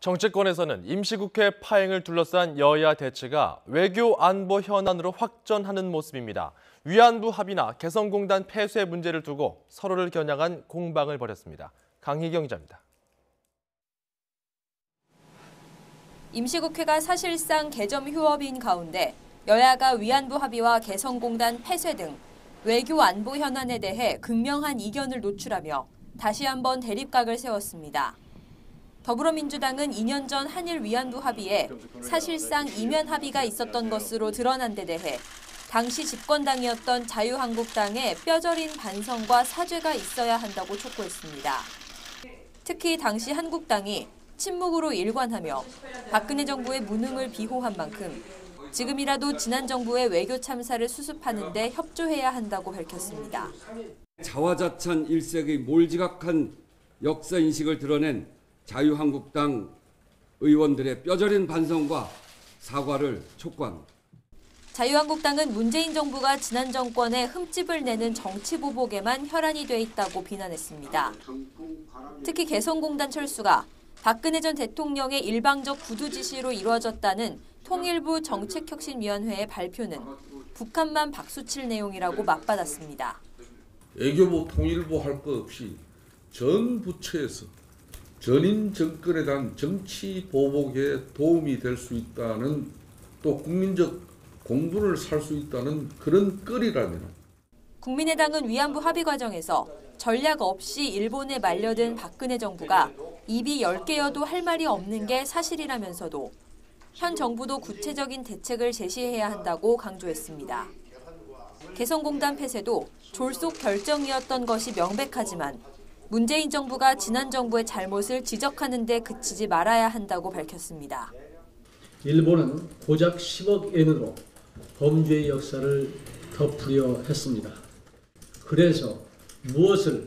정치권에서는 임시국회 파행을 둘러싼 여야 대치가 외교 안보 현안으로 확전하는 모습입니다. 위안부 합의나 개성공단 폐쇄 문제를 두고 서로를 겨냥한 공방을 벌였습니다. 강희경 기자입니다. 임시국회가 사실상 개점 휴업인 가운데 여야가 위안부 합의와 개성공단 폐쇄 등 외교 안보 현안에 대해 극명한 이견을 노출하며 다시 한번 대립각을 세웠습니다. 더불어민주당은 2년 전 한일 위안부 합의에 사실상 이면 합의가 있었던 것으로 드러난 데 대해 당시 집권당이었던 자유한국당의 뼈저린 반성과 사죄가 있어야 한다고 촉구했습니다. 특히 당시 한국당이 침묵으로 일관하며 박근혜 정부의 무능을 비호한 만큼 지금이라도 지난 정부의 외교 참사를 수습하는 데 협조해야 한다고 밝혔습니다. 자화자찬 일색의 몰지각한 역사인식을 드러낸 자유한국당 의원들의 뼈저린 반성과 사과를 촉구합니다. 자유한국당은 문재인 정부가 지난 정권에 흠집을 내는 정치보복에만 혈안이 돼 있다고 비난했습니다. 특히 개성공단 철수가 박근혜 전 대통령의 일방적 구두 지시로 이루어졌다는 통일부 정책혁신위원회의 발표는 북한만 박수칠 내용이라고 맞받았습니다. 외교부 통일부 할 것 없이 전 부처에서 전임 정권에 대한 정치 보복에 도움이 될 수 있다는 또 국민적 공분을 살 수 있다는 그런 끌이라면 국민의당은 위안부 합의 과정에서 전략 없이 일본에 말려든 박근혜 정부가 입이 10개여도 할 말이 없는 게 사실이라면서도 현 정부도 구체적인 대책을 제시해야 한다고 강조했습니다. 개성공단 폐쇄도 졸속 결정이었던 것이 명백하지만 문재인 정부가 지난 정부의 잘못을 지적하는 데 그치지 말아야 한다고 밝혔습니다. 일본은 고작 10억 엔으로 범죄의 역사를 덮으려 했습니다. 그래서 무엇을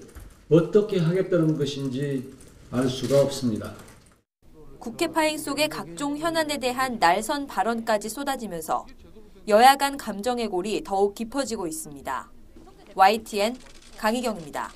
어떻게 하겠다는 것인지 알 수가 없습니다. 국회 파행 속에 각종 현안에 대한 날선 발언까지 쏟아지면서 여야 간 감정의 골이 더욱 깊어지고 있습니다. YTN 강희경입니다.